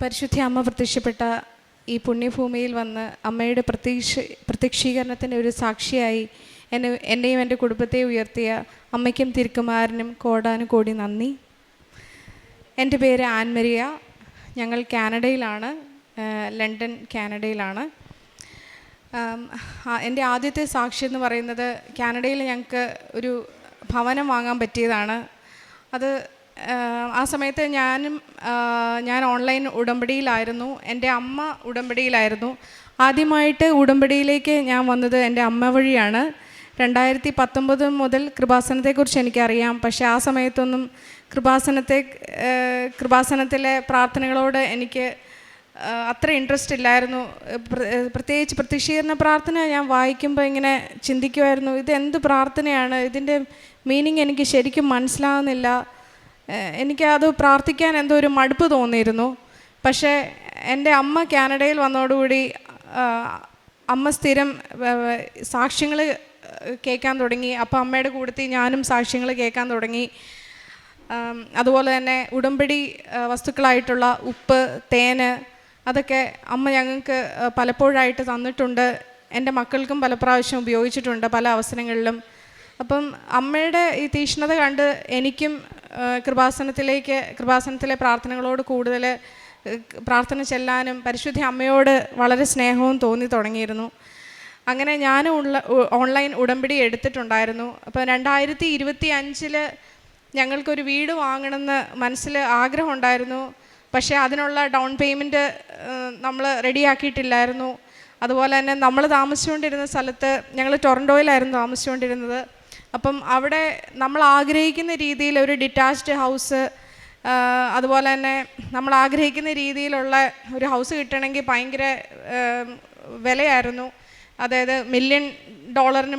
പരിശുദ്ധ അമ്മ പ്രത്യക്ഷപ്പെട്ട ഈ പുണ്യഭൂമിയിൽ വന്ന് അമ്മയുടെ പ്രത്യക്ഷീകരണത്തിൻ്റെ ഒരു സാക്ഷിയായി എന്നെയും എൻ്റെ കുടുംബത്തെയും ഉയർത്തിയ അമ്മയ്ക്കും തിരുക്കുമാരനും കോടാനുകോടി നന്ദി. എൻ്റെ പേര് ആൻമരിയ. ഞങ്ങൾ കാനഡയിലാണ്, ലണ്ടൻ കാനഡയിലാണ്. എൻ്റെ ആദ്യത്തെ സാക്ഷി എന്ന് പറയുന്നത് കാനഡയിൽ ഞങ്ങൾക്ക് ഒരു ഭവനം വാങ്ങാൻ പറ്റിയതാണ്. അത് ആ സമയത്ത് ഞാൻ ഓൺലൈൻ ഉടമ്പടിയിലായിരുന്നു, എൻ്റെ അമ്മ ഉടമ്പടിയിലായിരുന്നു. ആദ്യമായിട്ട് ഉടമ്പടിയിലേക്ക് ഞാൻ വന്നത് എൻ്റെ അമ്മ വഴിയാണ്. 2019 മുതൽ കൃപാസനത്തെക്കുറിച്ച് എനിക്കറിയാം. പക്ഷേ ആ സമയത്തൊന്നും കൃപാസനത്തിലെ പ്രാർത്ഥനകളോട് എനിക്ക് അത്ര ഇൻട്രസ്റ്റ് ഇല്ലായിരുന്നു. പ്രത്യേകിച്ച് പ്രത്യക്ഷീകരണ പ്രാർത്ഥന ഞാൻ വായിക്കുമ്പോൾ ഇങ്ങനെ ചിന്തിക്കുമായിരുന്നു, ഇതെന്ത് പ്രാർത്ഥനയാണ്, ഇതിൻ്റെ മീനിങ് എനിക്ക് ശരിക്കും മനസ്സിലാകുന്നില്ല. എനിക്കത് പ്രാർത്ഥിക്കാൻ എന്തോ ഒരു മടുപ്പ് തോന്നിയിരുന്നു. പക്ഷേ എൻ്റെ അമ്മ കാനഡയിൽ വന്നതോടുകൂടി അമ്മ സ്ഥിരം സാക്ഷ്യങ്ങൾ കേൾക്കാൻ തുടങ്ങി. അപ്പോൾ അമ്മയുടെ കൂട്ടത്തിൽ ഞാനും സാക്ഷ്യങ്ങൾ കേൾക്കാൻ തുടങ്ങി. അതുപോലെ തന്നെ ഉടമ്പടി വസ്തുക്കളായിട്ടുള്ള ഉപ്പ്, തേന്, അതൊക്കെ അമ്മ ഞങ്ങൾക്ക് പലപ്പോഴായിട്ട് തന്നിട്ടുണ്ട്. എൻ്റെ മക്കൾക്കും പല പ്രാവശ്യം ഉപയോഗിച്ചിട്ടുണ്ട് പല അവസരങ്ങളിലും. അപ്പം അമ്മയുടെ ഈ തീക്ഷ്ണത കണ്ട് എനിക്കും കൃപാസനത്തിലെ പ്രാർത്ഥനകളോട് കൂടുതൽ പ്രാർത്ഥന ചെല്ലാനും പരിശുദ്ധ അമ്മയോട് വളരെ സ്നേഹവും തോന്നി തുടങ്ങിയിരുന്നു. അങ്ങനെ ഞാനും ഓൺലൈൻ ഉടമ്പടി എടുത്തിട്ടുണ്ടായിരുന്നു. അപ്പോൾ 2025 ഞങ്ങൾക്കൊരു വീട് വാങ്ങണമെന്ന് മനസ്സിൽ ആഗ്രഹമുണ്ടായിരുന്നു. പക്ഷേ അതിനുള്ള ഡൗൺ പേയ്മെൻറ്റ് നമ്മൾ റെഡിയാക്കിയിട്ടില്ലായിരുന്നു. അതുപോലെ തന്നെ നമ്മൾ താമസിച്ചുകൊണ്ടിരുന്ന സ്ഥലത്ത്, ഞങ്ങൾ ടൊറൻറ്റോയിലായിരുന്നു താമസിച്ചുകൊണ്ടിരുന്നത്. അപ്പം അവിടെ നമ്മൾ ആഗ്രഹിക്കുന്ന രീതിയിൽ ഒരു ഡിറ്റാച്ച്ഡ് ഹൗസ്, അതുപോലെ തന്നെ നമ്മൾ ആഗ്രഹിക്കുന്ന രീതിയിലുള്ള ഒരു ഹൗസ് കിട്ടണമെങ്കിൽ ഭയങ്കര വിലയായിരുന്നു. അതായത് $1 മില്യൺ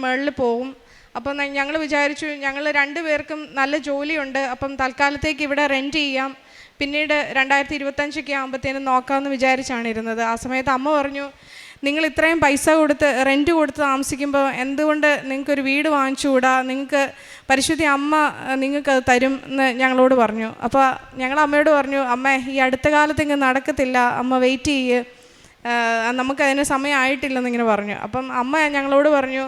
മുകളിൽ പോകും. അപ്പം ഞങ്ങൾ വിചാരിച്ചു, ഞങ്ങൾ 2 പേർക്കും നല്ല ജോലിയുണ്ട്, അപ്പം തൽക്കാലത്തേക്ക് ഇവിടെ റെൻറ്റ് ചെയ്യാം, പിന്നീട് 2025 ആകുമ്പോഴത്തേനും നോക്കാമെന്ന് വിചാരിച്ചാണ് ഇരുന്നത്. ആ സമയത്ത് അമ്മ പറഞ്ഞു, നിങ്ങൾ ഇത്രയും പൈസ കൊടുത്ത് റെൻറ്റ് കൊടുത്ത് താമസിക്കുമ്പോൾ എന്തുകൊണ്ട് നിങ്ങൾക്കൊരു വീട് വാങ്ങിച്ചുകൂടാ, നിങ്ങൾക്ക് പരിശുദ്ധ അമ്മ നിങ്ങൾക്കത് തരും എന്ന് ഞങ്ങളോട് പറഞ്ഞു. അപ്പോൾ ഞങ്ങൾ അമ്മയോട് പറഞ്ഞു, അമ്മേ ഈ അടുത്ത കാലത്ത് ഇങ്ങനെ നടക്കത്തില്ല, അമ്മ വെയിറ്റ് ചെയ്യ്, നമുക്കതിന് സമയമായിട്ടില്ലെന്നിങ്ങനെ പറഞ്ഞു. അപ്പം അമ്മ ഞങ്ങളോട് പറഞ്ഞു,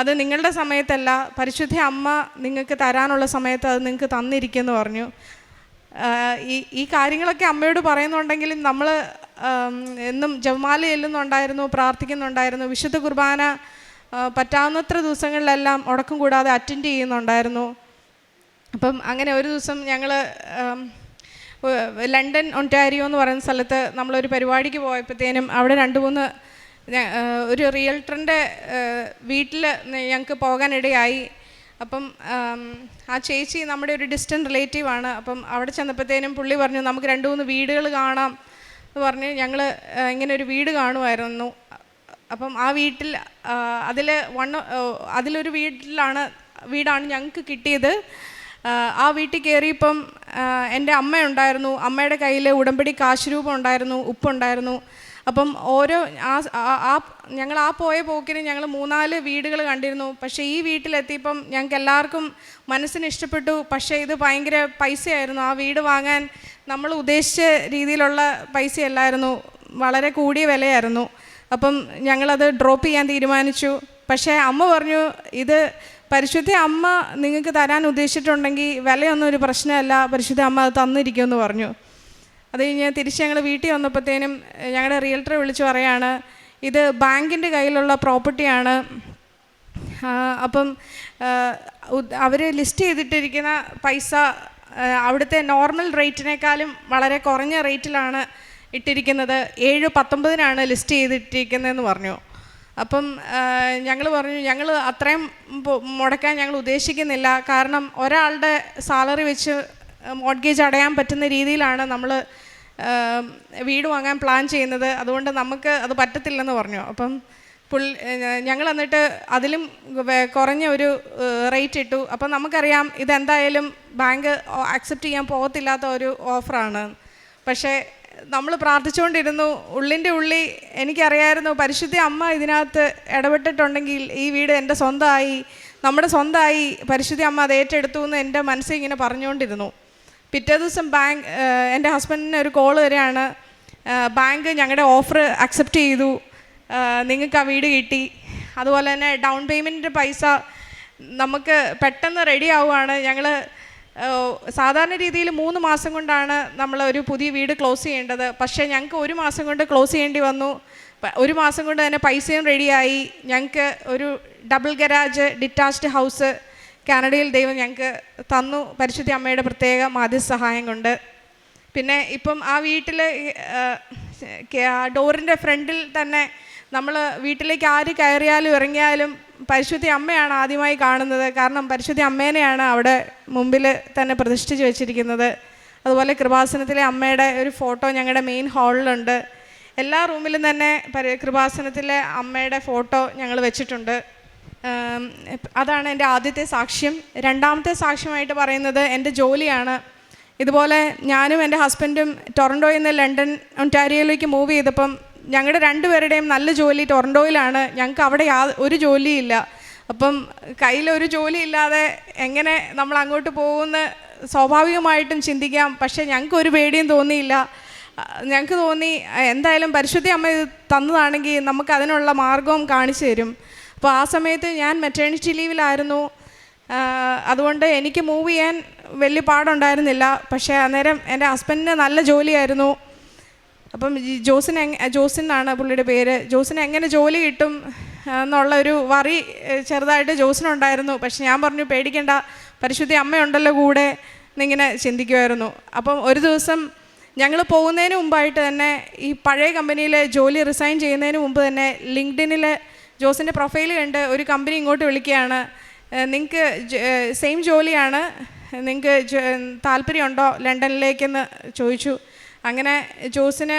അത് നിങ്ങളുടെ സമയത്തല്ല, പരിശുദ്ധ അമ്മ നിങ്ങൾക്ക് തരാനുള്ള സമയത്ത് അത് നിങ്ങൾക്ക് തന്നിരിക്കുമെന്ന് പറഞ്ഞു. ഈ കാര്യങ്ങളൊക്കെ അമ്മയോട് പറയുന്നുണ്ടെങ്കിലും നമ്മൾ എന്നും ജപമാല ചെല്ലുന്നുണ്ടായിരുന്നു, പ്രാർത്ഥിക്കുന്നുണ്ടായിരുന്നു, വിശുദ്ധ കുർബാന പറ്റാവുന്നത്ര ദിവസങ്ങളിലെല്ലാം മുടക്കം കൂടാതെ അറ്റൻഡ് ചെയ്യുന്നുണ്ടായിരുന്നു. അപ്പം അങ്ങനെ ഒരു ദിവസം ഞങ്ങൾ ലണ്ടൻ ഒണ്ടാരിയോ എന്ന് പറയുന്ന സ്ഥലത്ത് നമ്മളൊരു പരിപാടിക്ക് പോയപ്പോഴത്തേനും അവിടെ 2-3 ഒരു റിയൽട്ടറിൻ്റെ വീട്ടിൽ ഞങ്ങൾക്ക് പോകാനിടയായി. അപ്പം ആ ചേച്ചി നമ്മുടെ ഒരു ഡിസ്റ്റൻറ്റ് റിലേറ്റീവാണ്. അപ്പം അവിടെ ചെന്നപ്പോഴത്തേനും പുള്ളി പറഞ്ഞു, നമുക്ക് 2-3 വീടുകൾ കാണാം എന്ന് പറഞ്ഞ് ഞങ്ങൾ ഇങ്ങനെ ഒരു വീട് കാണുമായിരുന്നു. അപ്പം ആ വീട്ടിൽ അതിലൊരു വീടാണ് ഞങ്ങൾക്ക് കിട്ടിയത്. ആ വീട്ടിൽ കയറിയപ്പം എൻ്റെ അമ്മയുണ്ടായിരുന്നു. അമ്മയുടെ കയ്യിൽ ഉടമ്പടി കാശ് രൂപം ഉണ്ടായിരുന്നു, ഉപ്പുണ്ടായിരുന്നു. അപ്പം ഞങ്ങൾ പോയ പോക്കിന് ഞങ്ങൾ 3-4 വീടുകൾ കണ്ടിരുന്നു. പക്ഷേ ഈ വീട്ടിലെത്തിയപ്പം ഞങ്ങൾക്ക് എല്ലാവർക്കും മനസ്സിന് ഇഷ്ടപ്പെട്ടു. പക്ഷേ ഇത് ഭയങ്കര പൈസയായിരുന്നു. ആ വീട് വാങ്ങാൻ നമ്മൾ ഉദ്ദേശിച്ച രീതിയിലുള്ള പൈസയല്ലായിരുന്നു, വളരെ കൂടിയ വിലയായിരുന്നു. അപ്പം ഞങ്ങളത് ഡ്രോപ്പ് ചെയ്യാൻ തീരുമാനിച്ചു. പക്ഷേ അമ്മ പറഞ്ഞു, ഇത് പരിശുദ്ധ അമ്മ നിങ്ങൾക്ക് തരാൻ ഉദ്ദേശിച്ചിട്ടുണ്ടെങ്കിൽ വിലയൊന്നും ഒരു പ്രശ്നമല്ല, പരിശുദ്ധ അമ്മ അത് തന്നിരിക്കുമെന്ന് പറഞ്ഞു. അത് കഴിഞ്ഞ് തിരിച്ച് ഞങ്ങൾ വീട്ടിൽ വന്നപ്പോഴത്തേനും ഞങ്ങളുടെ റിയൽറ്ററെ വിളിച്ച് പറയാണ്, ഇത് ബാങ്കിൻ്റെ കയ്യിലുള്ള പ്രോപ്പർട്ടിയാണ്. അപ്പം അവർ ലിസ്റ്റ് ചെയ്തിട്ടിരിക്കുന്ന പൈസ അവിടുത്തെ നോർമൽ റേറ്റിനേക്കാളും വളരെ കുറഞ്ഞ റേറ്റിലാണ് ഇട്ടിരിക്കുന്നത്. 7.19 ലിസ്റ്റ് ചെയ്തിട്ടിരിക്കുന്നതെന്ന് പറഞ്ഞു. അപ്പം ഞങ്ങൾ പറഞ്ഞു, ഞങ്ങൾ അത്രയും മുടക്കാൻ ഞങ്ങൾ ഉദ്ദേശിക്കുന്നില്ല. കാരണം ഒരാളുടെ സാലറി വെച്ച് മോർട്ട്ഗേജ് അടയാൻ പറ്റുന്ന രീതിയിലാണ് നമ്മൾ വീട് വാങ്ങാൻ പ്ലാൻ ചെയ്യുന്നത്. അതുകൊണ്ട് നമുക്ക് അത് പറ്റത്തില്ലെന്ന് പറഞ്ഞു. അപ്പം ഞങ്ങൾ എന്നിട്ട് അതിലും കുറഞ്ഞ ഒരു റേറ്റ് ഇട്ടു. അപ്പം നമുക്കറിയാം ഇതെന്തായാലും ബാങ്ക് ആക്സെപ്റ്റ് ചെയ്യാൻ പോകത്തില്ലാത്ത ഒരു ഓഫറാണ്. പക്ഷേ നമ്മൾ പ്രാർത്ഥിച്ചുകൊണ്ടിരുന്നു. ഉള്ളിൻ്റെ ഉള്ളിൽ എനിക്കറിയായിരുന്നു, പരിശുദ്ധ അമ്മ ഇതിനകത്ത് ഇടപെട്ടിട്ടുണ്ടെങ്കിൽ ഈ വീട് എൻ്റെ സ്വന്തമായി, നമ്മുടെ സ്വന്തമായി, പരിശുദ്ധ അമ്മ അത് ഏറ്റെടുത്തു എന്ന് എൻ്റെ മനസ്സിൽ ഇങ്ങനെ പറഞ്ഞുകൊണ്ടിരുന്നു. പിറ്റേ ദിവസം എൻ്റെ ഹസ്ബൻഡിന് ഒരു കോൾ വരികയാണ്, ബാങ്ക് ഞങ്ങളുടെ ഓഫർ അക്സെപ്റ്റ് ചെയ്തു, നിങ്ങൾക്ക് ആ വീട് കിട്ടി. അതുപോലെ തന്നെ ഡൗൺ പേയ്മെൻറ്റിൻ്റെ പൈസ നമുക്ക് പെട്ടെന്ന് റെഡി ആവുകയാണ്. ഞങ്ങൾ സാധാരണ രീതിയിൽ 3 മാസം കൊണ്ടാണ് നമ്മൾ ഒരു പുതിയ വീട് ക്ലോസ് ചെയ്യേണ്ടത്. പക്ഷേ ഞങ്ങൾക്ക് 1 മാസം കൊണ്ട് ക്ലോസ് ചെയ്യേണ്ടി വന്നു. 1 മാസം കൊണ്ട് തന്നെ പൈസയും റെഡിയായി. ഞങ്ങൾക്ക് ഒരു ഡബിൾ ഗരാജ് ഡിറ്റാച്ച്ഡ് ഹൗസ് കാനഡയിൽ ദൈവം ഞങ്ങൾക്ക് തന്നു, പരിശുദ്ധ അമ്മയുടെ പ്രത്യേക മാധ്യസഹായം കൊണ്ട്. പിന്നെ ഇപ്പം ആ വീട്ടിൽ ഡോറിൻ്റെ ഫ്രണ്ടിൽ തന്നെ നമ്മൾ വീട്ടിലേക്ക് ആര് കയറിയാലും ഇറങ്ങിയാലും പരിശുദ്ധ അമ്മയാണ് ആദ്യമായി കാണുന്നത്. കാരണം പരിശുദ്ധ അമ്മേനെയാണ് അവിടെ മുമ്പിൽ തന്നെ പ്രതിഷ്ഠിച്ച് വെച്ചിരിക്കുന്നത്. അതുപോലെ കൃപാസനത്തിലെ അമ്മയുടെ ഒരു ഫോട്ടോ ഞങ്ങളുടെ മെയിൻ ഹാളിലുണ്ട്. എല്ലാ റൂമിലും തന്നെ കൃപാസനത്തിലെ അമ്മയുടെ ഫോട്ടോ ഞങ്ങൾ വെച്ചിട്ടുണ്ട്. അതാണ് എൻ്റെ ആദ്യത്തെ സാക്ഷ്യം. രണ്ടാമത്തെ സാക്ഷ്യമായിട്ട് പറയുന്നത് എൻ്റെ ജോലിയാണ്. ഇതുപോലെ ഞാനും എൻ്റെ ഹസ്ബൻഡും ടൊറൻറ്റോയിൽ നിന്ന് ലണ്ടൻ ഒൻറ്റാരിയോയിലേക്ക് മൂവ് ചെയ്തപ്പം ഞങ്ങളുടെ 2 പേരുടെയും നല്ല ജോലി ടൊറൻറ്റോയിലാണ്. ഞങ്ങൾക്ക് അവിടെ ഒരു ജോലിയില്ല. അപ്പം കയ്യിലൊരു ജോലി ഇല്ലാതെ എങ്ങനെ നമ്മൾ അങ്ങോട്ട് പോകുമെന്ന് സ്വാഭാവികമായിട്ടും ചിന്തിക്കാം. പക്ഷേ ഞങ്ങൾക്കൊരു പേടിയും തോന്നിയില്ല. ഞങ്ങൾക്ക് തോന്നി എന്തായാലും പരിശുദ്ധ അമ്മ ഇത് തന്നതാണെങ്കിൽ നമുക്ക് അതിനുള്ള മാർഗവും കാണിച്ചു തരും. അപ്പോൾ ആ സമയത്ത് ഞാൻ മെറ്റേണിറ്റി ലീവിലായിരുന്നു. അതുകൊണ്ട് എനിക്ക് മൂവ് ചെയ്യാൻ വലിയ പാടുണ്ടായിരുന്നില്ല. പക്ഷേ അന്നേരം എൻ്റെ ഹസ്ബൻഡിന് നല്ല ജോലിയായിരുന്നു. അപ്പം ജോസിനാണ് പുള്ളിയുടെ പേര്. ജോസിന് എങ്ങനെ ജോലി കിട്ടും എന്നുള്ളൊരു വറി ചെറുതായിട്ട് ജോസിനുണ്ടായിരുന്നു. പക്ഷെ ഞാൻ പറഞ്ഞു പേടിക്കേണ്ട, പരിശുദ്ധ അമ്മയുണ്ടല്ലോ കൂടെ എന്നിങ്ങനെ ചിന്തിക്കുമായിരുന്നു. അപ്പം ഒരു ദിവസം ഞങ്ങൾ പോകുന്നതിന് മുമ്പായിട്ട് തന്നെ ഈ പഴയ കമ്പനിയിൽ ജോലി റിസൈൻ ചെയ്യുന്നതിന് മുമ്പ് തന്നെ ലിങ്ക്ഡിനിൽ ജോസിൻ്റെ പ്രൊഫൈൽ കണ്ട് ഒരു കമ്പനി ഇങ്ങോട്ട് വിളിക്കുകയാണ്. നിങ്ങൾക്ക് സെയിം ജോലിയാണ്, നിങ്ങൾക്ക് താല്പര്യമുണ്ടോ ലണ്ടനിലേക്കെന്ന് ചോദിച്ചു. അങ്ങനെ ജോസിന്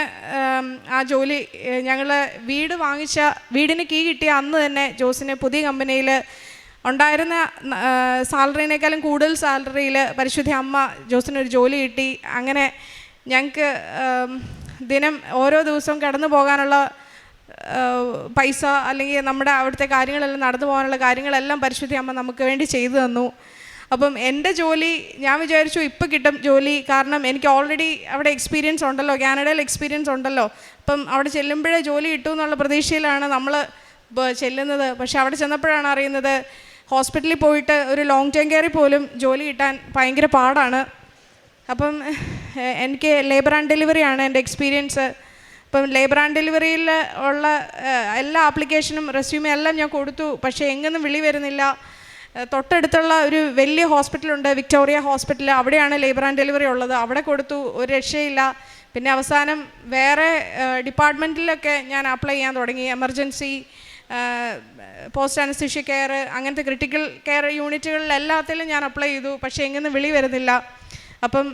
ആ ജോലി ഞങ്ങൾ വീടിന് കീ കിട്ടിയ അന്ന് തന്നെ ജോസിന് പുതിയ കമ്പനിയിൽ ഉണ്ടായിരുന്ന സാലറിനേക്കാളും കൂടുതൽ സാലറിയിൽ പരിശുദ്ധ അമ്മ ജോസിനൊരു ജോലി കിട്ടി. അങ്ങനെ ഞങ്ങൾക്ക് ഓരോ ദിവസവും കടന്നു പോകാനുള്ള പൈസ അല്ലെങ്കിൽ നമ്മുടെ അവിടുത്തെ കാര്യങ്ങളെല്ലാം നടന്നു പോകാനുള്ള കാര്യങ്ങളെല്ലാം പരിശുദ്ധ അമ്മ നമുക്ക് വേണ്ടി ചെയ്തു തന്നു. അപ്പം എൻ്റെ ജോലി ഞാൻ വിചാരിച്ചു ഇപ്പം കിട്ടും ജോലി, കാരണം എനിക്ക് ഓൾറെഡി അവിടെ എക്സ്പീരിയൻസ് ഉണ്ടല്ലോ, കാനഡയിൽ എക്സ്പീരിയൻസ് ഉണ്ടല്ലോ. അപ്പം അവിടെ ചെല്ലുമ്പോഴേ ജോലി കിട്ടും എന്നുള്ള പ്രതീക്ഷയിലാണ് നമ്മൾ ചെല്ലുന്നത്. പക്ഷെ അവിടെ ചെന്നപ്പോഴാണ് അറിയുന്നത് ഹോസ്പിറ്റലിൽ പോയിട്ട് ഒരു ലോങ് ടേം കെയറിൽ പോലും ജോലി കിട്ടാൻ ഭയങ്കര പാടാണ്. അപ്പം എനിക്ക് ലേബർ ആൻഡ് ഡെലിവറിയാണ് എൻ്റെ എക്സ്പീരിയൻസ്. അപ്പം ലേബർ ആൻഡ് ഡെലിവറിയിൽ ഉള്ള എല്ലാ ആപ്ലിക്കേഷനും റെസ്യൂമേ എല്ലാം ഞാൻ കൊടുത്തു. പക്ഷേ എങ്ങൊന്നും വിളി വരുന്നില്ല. തൊട്ടടുത്തുള്ള ഒരു വലിയ ഹോസ്പിറ്റലുണ്ട്, വിക്ടോറിയ ഹോസ്പിറ്റൽ, അവിടെയാണ് ലേബർ ആൻഡ് ഡെലിവറി ഉള്ളത്. അവിടെ കൊടുത്തു, ഒരു രക്ഷയില്ല. പിന്നെ അവസാനം വേറെ ഡിപ്പാർട്ട്മെൻറ്റിലൊക്കെ ഞാൻ അപ്ലൈ ചെയ്യാൻ തുടങ്ങി. എമർജൻസി, പോസ്റ്റ് അനസ്തീഷ്യ കെയർ, അങ്ങനത്തെ ക്രിട്ടിക്കൽ കെയർ യൂണിറ്റുകളിലെല്ലാത്തിലും ഞാൻ അപ്ലൈ ചെയ്തു. പക്ഷേ എങ്ങൊന്നും വിളി വരുന്നില്ല. അപ്പം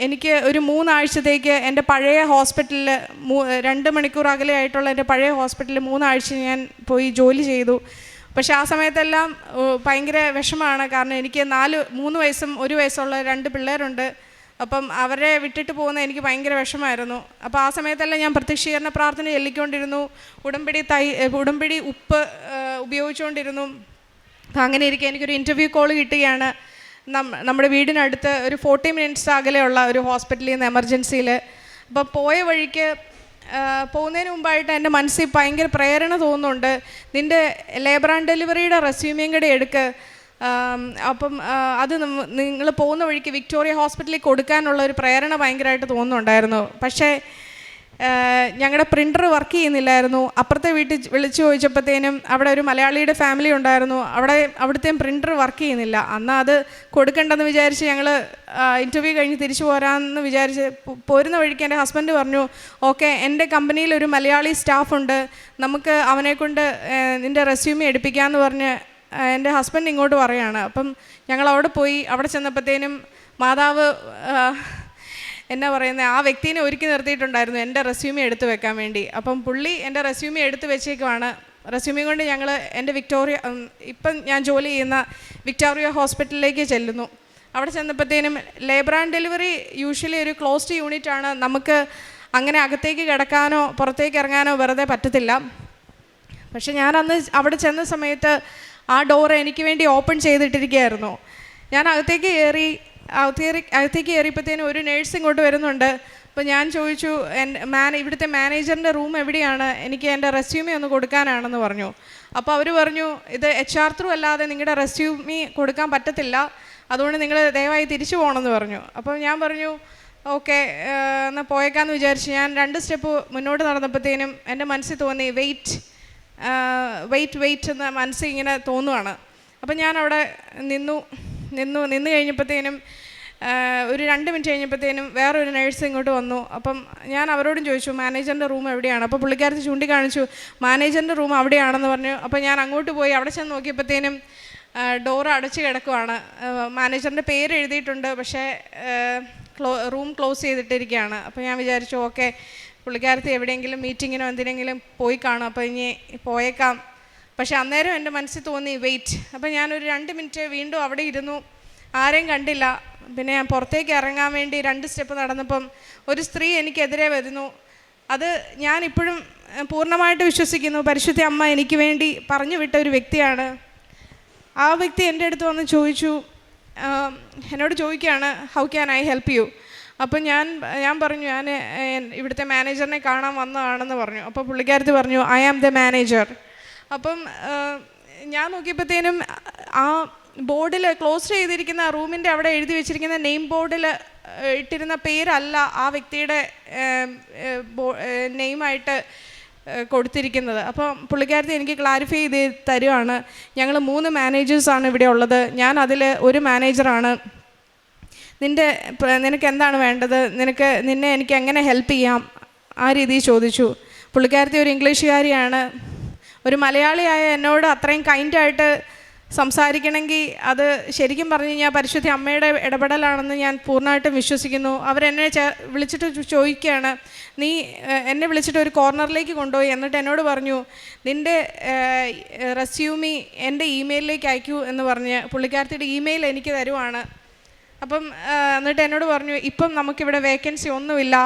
എനിക്ക് ഒരു 3 ആഴ്ചത്തേക്ക് എൻ്റെ പഴയ ഹോസ്പിറ്റലിൽ 2 മണിക്കൂർ അകലെയായിട്ടുള്ള എൻ്റെ പഴയ ഹോസ്പിറ്റലിൽ 3 ആഴ്ച ഞാൻ പോയി ജോലി ചെയ്തു. പക്ഷേ ആ സമയത്തെല്ലാം ഭയങ്കര വിഷമമാണ്. കാരണം എനിക്ക് 3 വയസ്സും 1 വയസ്സുള്ള 2 പിള്ളേരുണ്ട്. അപ്പം അവരെ വിട്ടിട്ട് പോകുന്നത് എനിക്ക് ഭയങ്കര വിഷമമായിരുന്നു. അപ്പോൾ ആ സമയത്തെല്ലാം ഞാൻ പ്രത്യക്ഷീകരണ പ്രാർത്ഥന ചൊല്ലിക്കൊണ്ടിരുന്നു, ഉടമ്പടി ഉപ്പ് ഉപയോഗിച്ചുകൊണ്ടിരുന്നു. അങ്ങനെ ഇരിക്കെ എനിക്കൊരു ഇൻ്റർവ്യൂ കോൾ കിട്ടുകയാണ്. നമ്മുടെ വീടിനടുത്ത് ഒരു 40 മിനിറ്റ്സ് അകലെയുള്ള ഒരു ഹോസ്പിറ്റലിൽ നിന്ന് എമർജൻസിയിൽ. അപ്പോൾ പോയ വഴിക്ക് പോകുന്നതിന് മുമ്പായിട്ട് എൻ്റെ മനസ്സിൽ ഭയങ്കര പ്രേരണ തോന്നുന്നുണ്ട്, നിൻ്റെ ലേബർ ആൻഡ് ഡെലിവറിയുടെ റെസ്യൂമേയും കൂടെ എടുക്ക്. അപ്പം അത് നിങ്ങൾ പോകുന്ന വഴിക്ക് വിക്ടോറിയ ഹോസ്പിറ്റലിൽ കൊടുക്കാനുള്ള ഒരു പ്രേരണ ഭയങ്കരമായിട്ട് തോന്നുന്നുണ്ടായിരുന്നു. പക്ഷേ ഞങ്ങളുടെ പ്രിൻ്റർ വർക്ക് ചെയ്യുന്നില്ലായിരുന്നു. അപ്പുറത്തെ വീട്ടിൽ വിളിച്ചു ചോദിച്ചപ്പോഴത്തേനും അവിടെ ഒരു മലയാളിയുടെ ഫാമിലി ഉണ്ടായിരുന്നു, അവിടുത്തെയും പ്രിൻ്റർ വർക്ക് ചെയ്യുന്നില്ല. അന്ന് അത് കൊടുക്കണ്ടെന്ന് വിചാരിച്ച് ഞങ്ങൾ ഇൻ്റർവ്യൂ കഴിഞ്ഞ് തിരിച്ചു പോരാമെന്ന് വിചാരിച്ച് പോരുന്ന വഴിക്ക് എൻ്റെ ഹസ്ബൻഡ് പറഞ്ഞു, ഓക്കെ, എൻ്റെ കമ്പനിയിൽ ഒരു മലയാളി സ്റ്റാഫുണ്ട്, നമുക്ക് അവനെക്കൊണ്ട് നിൻ്റെ റെസ്യൂമേ എടുപ്പിക്കാമെന്ന് പറഞ്ഞ് എൻ്റെ ഹസ്ബൻഡ് ഇങ്ങോട്ട് പറയുകയാണ്. അപ്പം ഞങ്ങൾ അവിടെ പോയി. അവിടെ ചെന്നപ്പോഴത്തേനും മാതാവ് എന്നാ പറയുന്നത്, ആ വ്യക്തിനെ ഒരുക്കി നിർത്തിയിട്ടുണ്ടായിരുന്നു എൻ്റെ റെസ്യൂമേ എടുത്ത് വെക്കാൻ വേണ്ടി. അപ്പം പുള്ളി എൻ്റെ റെസ്യൂമേ എടുത്ത് വെച്ചേക്കുവാണ്. റെസ്യൂമേ കൊണ്ട് ഞങ്ങൾ എൻ്റെ ഇപ്പം ഞാൻ ജോലി ചെയ്യുന്ന വിക്ടോറിയ ഹോസ്പിറ്റലിലേക്ക് ചെല്ലുന്നു. അവിടെ ചെന്നപ്പോഴത്തേനും ലേബർ ആൻഡ് ഡെലിവറി യൂഷ്വലി ഒരു ക്ലോസ്ഡ് യൂണിറ്റാണ്. നമുക്ക് അങ്ങനെ അകത്തേക്ക് കിടക്കാനോ പുറത്തേക്ക് ഇറങ്ങാനോ വെറുതെ പറ്റത്തില്ല. പക്ഷെ ഞാൻ അന്ന് അവിടെ ചെന്ന സമയത്ത് ആ ഡോറ് എനിക്ക് വേണ്ടി ഓപ്പൺ ചെയ്തിട്ടിരിക്കുകയായിരുന്നു. ഞാൻ അകത്തേക്ക് കയറിയപ്പോഴത്തേനും ഒരു നേഴ്സ് ഇങ്ങോട്ട് വരുന്നുണ്ട്. അപ്പോൾ ഞാൻ ചോദിച്ചു ഇവിടുത്തെ മാനേജറിൻ്റെ റൂം എവിടെയാണ്, എനിക്ക് എൻ്റെ റെസ്യൂമി ഒന്ന് കൊടുക്കാനാണെന്ന് പറഞ്ഞു. അപ്പോൾ അവർ പറഞ്ഞു, ഇത് HR ത്രൂ അല്ലാതെ നിങ്ങളുടെ റെസ്യൂമി കൊടുക്കാൻ പറ്റത്തില്ല, അതുകൊണ്ട് നിങ്ങൾ ദയവായി തിരിച്ചു പോകണമെന്ന് പറഞ്ഞു. അപ്പോൾ ഞാൻ പറഞ്ഞു ഓക്കെ എന്നാൽ പോയേക്കാന്ന് വിചാരിച്ച് ഞാൻ 2 സ്റ്റെപ്പ് മുന്നോട്ട് നടന്നപ്പോഴത്തേനും എൻ്റെ മനസ്സിൽ തോന്നി വെയിറ്റ് എന്ന് മനസ്സിൽ ഇങ്ങനെ തോന്നുവാണ്. അപ്പം ഞാൻ അവിടെ നിന്ന് കഴിഞ്ഞപ്പോഴത്തേനും ഒരു 2 മിനിറ്റ് കഴിഞ്ഞപ്പോഴത്തേനും വേറൊരു നേഴ്സ് ഇങ്ങോട്ട് വന്നു. അപ്പം ഞാൻ അവരോടും ചോദിച്ചു മാനേജറിൻ്റെ റൂം എവിടെയാണ്. അപ്പോൾ പുള്ളിക്കാരത്തി ചൂണ്ടിക്കാണിച്ചു മാനേജറിൻ്റെ റൂം അവിടെയാണെന്ന് പറഞ്ഞു. അപ്പോൾ ഞാൻ അങ്ങോട്ട് പോയി അവിടെ ചെന്ന് നോക്കിയപ്പോഴത്തേനും ഡോർ അടച്ച് കിടക്കുവാണ്. മാനേജറിൻ്റെ പേര് എഴുതിയിട്ടുണ്ട്, പക്ഷേ റൂം ക്ലോസ് ചെയ്തിട്ടിരിക്കുകയാണ്. അപ്പോൾ ഞാൻ വിചാരിച്ചു ഓക്കെ പുള്ളിക്കാരത്തി എവിടെയെങ്കിലും മീറ്റിങ്ങിനോ എന്തിനെങ്കിലും പോയി കാണും, അപ്പോൾ ഇനി പോയേക്കാം. പക്ഷേ അന്നേരം എൻ്റെ മനസ്സിൽ തോന്നി വെയിറ്റ്. അപ്പോൾ ഞാനൊരു 2 മിനിറ്റ് വീണ്ടും അവിടെ ഇരുന്നു, ആരെയും കണ്ടില്ല. പിന്നെ ഞാൻ പുറത്തേക്ക് ഇറങ്ങാൻ വേണ്ടി 2 സ്റ്റെപ്പ് നടന്നപ്പം ഒരു സ്ത്രീ എനിക്കെതിരെ വരുന്നു. അത് ഞാനിപ്പോഴും പൂർണ്ണമായിട്ട് വിശ്വസിക്കുന്നു പരിശുദ്ധ അമ്മ എനിക്ക് വേണ്ടി പറഞ്ഞു വിട്ട ഒരു വ്യക്തിയാണ്. ആ വ്യക്തി എൻ്റെ അടുത്ത് വന്ന് എന്നോട് ചോദിക്കുകയാണ് how can I help you. അപ്പം ഞാൻ പറഞ്ഞു ഞാൻ ഇവിടുത്തെ മാനേജറിനെ കാണാൻ വന്നതാണെന്ന് പറഞ്ഞു. അപ്പോൾ പുള്ളിക്കാരത്തി പറഞ്ഞു ഐ ആം ദ മാനേജർ. അപ്പം ഞാൻ നോക്കിയപ്പോഴത്തേനും ആ ബോർഡിൽ ക്ലോസ് ചെയ്തിരിക്കുന്ന റൂമിൻ്റെ അവിടെ എഴുതി വെച്ചിരിക്കുന്ന നെയിം ബോർഡിൽ ഇട്ടിരുന്ന പേരല്ല ആ വ്യക്തിയുടെ നെയിമായിട്ട് കൊടുത്തിരിക്കുന്നത്. അപ്പം പുള്ളിക്കാരത്തി എനിക്ക് ക്ലാരിഫൈ ചെയ്ത് തരുവാണ്, ഞങ്ങൾ 3 മാനേജേഴ്സാണ് ഇവിടെ ഉള്ളത്, ഞാൻ അതിൽ ഒരു മാനേജറാണ്, നിനക്ക് എന്താണ് വേണ്ടത്, നിന്നെ എനിക്ക് എങ്ങനെ ഹെൽപ്പ് ചെയ്യാം, ആ രീതിയിൽ ചോദിച്ചു. പുള്ളിക്കാരത്തി ഒരു ഇംഗ്ലീഷുകാരിയാണ്. ഒരു മലയാളിയായ എന്നോട് അത്രയും കൈൻഡായിട്ട് സംസാരിക്കണമെങ്കിൽ അത് ശരിക്കും പറഞ്ഞു കഴിഞ്ഞാൽ പരിശുദ്ധ അമ്മയുടെ ഇടപെടലാണെന്ന് ഞാൻ പൂർണ്ണമായിട്ടും വിശ്വസിക്കുന്നു. അവരെന്നെ വിളിച്ചിട്ട് ചോദിക്കുകയാണ്, നീ എന്നെ വിളിച്ചിട്ട് ഒരു കോർണറിലേക്ക് കൊണ്ടുപോയി എന്നിട്ട് എന്നോട് പറഞ്ഞു നിൻ്റെ റെസ്യൂമി എൻ്റെ ഇമെയിലിലേക്ക് അയക്കൂ എന്ന് പറഞ്ഞ് പുള്ളിക്കാരത്തിയുടെ ഇമെയിൽ എനിക്ക് തരുവാണ്. അപ്പം എന്നിട്ട് എന്നോട് പറഞ്ഞു ഇപ്പം നമുക്കിവിടെ വേക്കൻസി ഒന്നുമില്ല.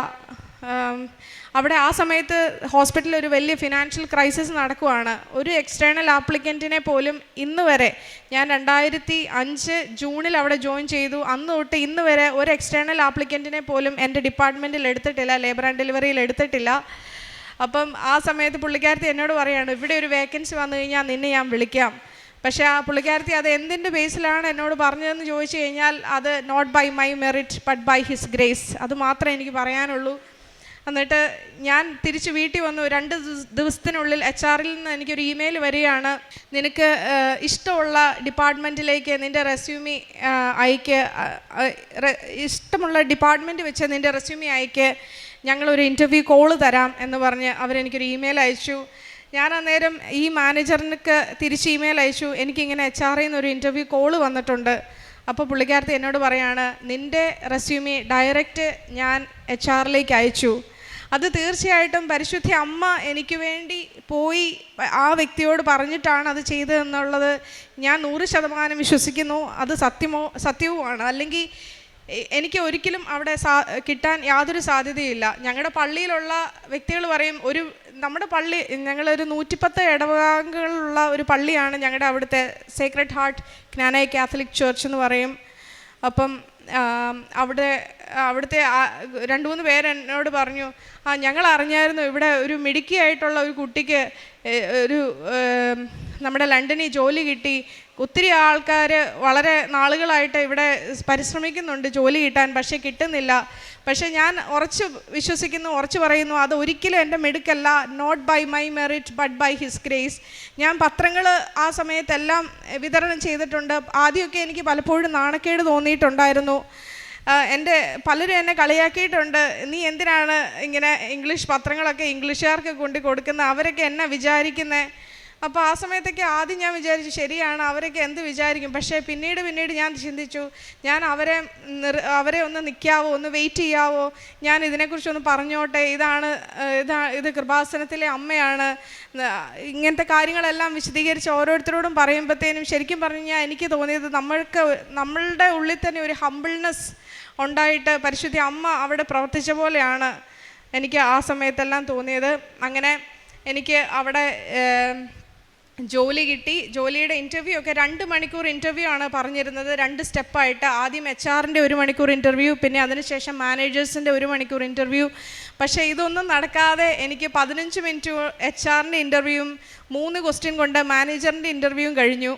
അവിടെ ആ സമയത്ത് ഹോസ്പിറ്റലിൽ ഒരു വലിയ ഫിനാൻഷ്യൽ ക്രൈസിസ് നടക്കുവാണ്. ഒരു എക്സ്റ്റേണൽ ആപ്ലിക്കൻറ്റിനെ പോലും ഇന്ന് വരെ, ഞാൻ 2005 ജൂണിൽ അവിടെ ജോയിൻ ചെയ്തു, അന്ന് തൊട്ട് ഇന്ന് വരെ ഒരു എക്സ്റ്റേണൽ ആപ്ലിക്കൻറ്റിനെ പോലും എൻ്റെ ഡിപ്പാർട്ട്മെൻറ്റിൽ എടുത്തിട്ടില്ല, ലേബർ ആൻഡ് ഡെലിവറിയിൽ എടുത്തിട്ടില്ല. അപ്പം ആ സമയത്ത് പുള്ളിക്കാരത്തി എന്നോട് പറയുകയാണ് ഇവിടെ ഒരു വേക്കൻസി വന്നു കഴിഞ്ഞാൽ നിന്നെ ഞാൻ വിളിക്കാം. പക്ഷേ ആ പുള്ളിക്കാരത്തി അത് എന്തിൻ്റെ ബേസിലാണ് എന്നോട് പറഞ്ഞതെന്ന് ചോദിച്ചു കഴിഞ്ഞാൽ അത് not by my merit but by his grace, അത് മാത്രമേ എനിക്ക് പറയാനുള്ളൂ. എന്നിട്ട് ഞാൻ തിരിച്ച് വീട്ടിൽ വന്നു. 2 ദിവസത്തിനുള്ളിൽ HR-ൽ നിന്ന് എനിക്കൊരു ഇമെയിൽ വരികയാണ്, നിനക്ക് ഇഷ്ടമുള്ള ഡിപ്പാർട്ട്മെൻറ്റിലേക്ക് നിൻ്റെ റെസ്യൂമി അയക്ക്, ഇഷ്ടമുള്ള ഡിപ്പാർട്ട്മെൻറ്റ് വെച്ച് നിൻ്റെ റെസ്യൂമി അയക്ക്, ഞങ്ങളൊരു ഇൻ്റർവ്യൂ കോള് തരാം എന്ന് പറഞ്ഞ് അവരെനിക്കൊരു ഇമെയിൽ അയച്ചു. ഞാൻ അന്നേരം ഈ മാനേജറിനൊക്കെ തിരിച്ച് ഇമെയിൽ അയച്ചു, എനിക്കിങ്ങനെ HR-ൽ നിന്നൊരു ഇൻ്റർവ്യൂ കോള് വന്നിട്ടുണ്ട്. അപ്പോൾ പുള്ളിക്കാരത്തി എന്നോട് പറയാണ് നിൻ്റെ റെസ്യൂമി ഡയറക്റ്റ് ഞാൻ HR-ലേക്ക് അയച്ചു. അത് തീർച്ചയായിട്ടും പരിശുദ്ധ അമ്മ എനിക്ക് വേണ്ടി പോയി ആ വ്യക്തിയോട് പറഞ്ഞിട്ടാണ് അത് ചെയ്തതെന്നുള്ളത് ഞാൻ 100% വിശ്വസിക്കുന്നു. അത് സത്യവുമാണ്. അല്ലെങ്കിൽ എനിക്ക് ഒരിക്കലും അവിടെ കിട്ടാൻ യാതൊരു സാധ്യതയില്ല. ഞങ്ങളുടെ പള്ളിയിലുള്ള വ്യക്തികൾ പറയും, നമ്മുടെ പള്ളി ഞങ്ങളൊരു 110 ഇടവകകളുള്ള ഒരു പള്ളിയാണ് ഞങ്ങളുടെ അവിടുത്തെ സേക്രഡ് ഹാർട്ട് ജ്ഞാനായ കാത്തലിക് ചർച്ച് എന്ന് പറയും. അപ്പം അവിടുത്തെ 2-3 പേര് എന്നോട് പറഞ്ഞു, ഞങ്ങൾ അറിഞ്ഞായിരുന്നു ഇവിടെ ഒരു മിടുക്കിയായിട്ടുള്ള ഒരു കുട്ടിക്ക് നമ്മുടെ ലണ്ടനിൽ ജോലി കിട്ടി. ഒത്തിരി ആൾക്കാർ വളരെ നാളുകളായിട്ട് ഇവിടെ പരിശ്രമിക്കുന്നുണ്ട് ജോലി കിട്ടാൻ, പക്ഷേ കിട്ടുന്നില്ല. പക്ഷേ ഞാൻ ഉറച്ചു പറയുന്നു അത് ഒരിക്കലും എൻ്റെ മിടുക്കല്ല, not by my merit but by his grace. ഞാൻ പത്രങ്ങൾ ആ സമയത്തെല്ലാം വിതരണം ചെയ്തിട്ടുണ്ട്. ആദ്യമൊക്കെ എനിക്ക് പലപ്പോഴും നാണക്കേട് തോന്നിയിട്ടുണ്ടായിരുന്നു. പലരും എന്നെ കളിയാക്കിയിട്ടുണ്ട്, നീ എന്തിനാണ് ഇങ്ങനെ ഇംഗ്ലീഷ് പത്രങ്ങളൊക്കെ ഇംഗ്ലീഷുകാർക്ക് കൊടുക്കുന്നത്, അവരൊക്കെ എന്നെ വിചാരിക്കുന്നത്. അപ്പോൾ ആ സമയത്തൊക്കെ ആദ്യം ഞാൻ വിചാരിച്ചു ശരിയാണ്, അവരൊക്കെ എന്ത് വിചാരിക്കും. പക്ഷേ പിന്നീട് ഞാൻ ചിന്തിച്ചു, ഞാൻ അവരെ ഒന്ന് നിൽക്കാവോ, ഒന്ന് വെയിറ്റ് ചെയ്യാവോ, ഞാൻ ഇതിനെക്കുറിച്ചൊന്ന് പറഞ്ഞോട്ടെ, ഇത് കൃപാസനത്തിലെ അമ്മയാണ്. ഇങ്ങനത്തെ കാര്യങ്ങളെല്ലാം വിശദീകരിച്ച് ഓരോരുത്തരോടും പറയുമ്പോഴത്തേനും ശരിക്കും പറഞ്ഞു കഴിഞ്ഞാൽ എനിക്ക് തോന്നിയത് നമ്മളുടെ ഉള്ളിൽ തന്നെ ഒരു ഹംബിൾനെസ് ഉണ്ടായിട്ട് പരിശുദ്ധ അമ്മ അവിടെ പ്രവർത്തിച്ച പോലെയാണ് എനിക്ക് ആ സമയത്തെല്ലാം തോന്നിയത്. അങ്ങനെ എനിക്ക് അവിടെ ജോലി കിട്ടി. ജോലിയുടെ ഇൻ്റർവ്യൂ ഒക്കെ 2 മണിക്കൂർ ഇൻ്റർവ്യൂ ആണ് പറഞ്ഞിരുന്നത്, 2 സ്റ്റെപ്പായിട്ട്. ആദ്യം HR-ൻ്റെ 1 മണിക്കൂർ ഇൻ്റർവ്യൂ, പിന്നെ അതിനുശേഷം മാനേജേഴ്സിൻ്റെ 1 മണിക്കൂർ ഇൻ്റർവ്യൂ. പക്ഷേ ഇതൊന്നും നടക്കാതെ എനിക്ക് 15 മിനിറ്റ് HR-ൻ്റെ ഇൻ്റർവ്യൂവും 3 ക്വസ്റ്റ്യൻ കൊണ്ട് മാനേജറിൻ്റെ ഇൻ്റർവ്യൂവും കഴിഞ്ഞു.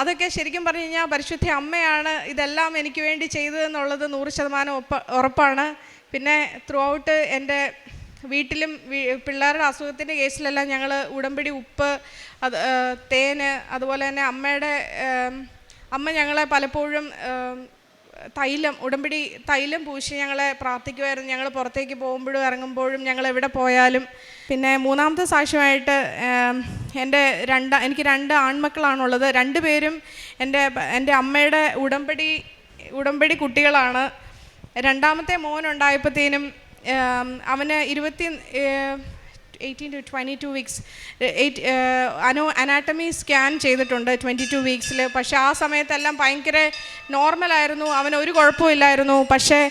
അതൊക്കെ ശരിക്കും പറഞ്ഞു കഴിഞ്ഞാൽ പരിശുദ്ധ അമ്മയാണ് ഇതെല്ലാം എനിക്ക് വേണ്ടി ചെയ്തതെന്നുള്ളത് 100% ഉറപ്പാണ്. പിന്നെ ത്രൂ ഔട്ട് എൻ്റെ വീട്ടിലും പിള്ളേരുടെ അസുഖത്തിൻ്റെ കേസിലെല്ലാം ഞങ്ങൾ ഉടമ്പടി ഉപ്പ്, തേന്, അതുപോലെ തന്നെ അമ്മ ഞങ്ങളെ പലപ്പോഴും ഉടമ്പടി തൈലം പൂശി ഞങ്ങളെ പ്രാർത്ഥിക്കുമായിരുന്നു. ഞങ്ങൾ പുറത്തേക്ക് പോകുമ്പോഴും ഇറങ്ങുമ്പോഴും ഞങ്ങൾ എവിടെ പോയാലും. പിന്നെ 3ാമത്തെ സാക്ഷ്യമായിട്ട് എനിക്ക് 2 ആൺമക്കളാണുള്ളത്. 2 പേരും എൻ്റെ അമ്മയുടെ ഉടമ്പടി കുട്ടികളാണ്. 2ാമത്തെ മോനുണ്ടായപ്പോഴത്തേനും അവന് 18 to 22 വീക്സ് അനാട്ടമി സ്കാൻ ചെയ്തിട്ടുണ്ട് 22 വീക്സിൽ. പക്ഷേ ആ സമയത്തെല്ലാം ഭയങ്കര നോർമലായിരുന്നു, അവന് ഒരു കുഴപ്പമില്ലായിരുന്നു. പക്ഷേ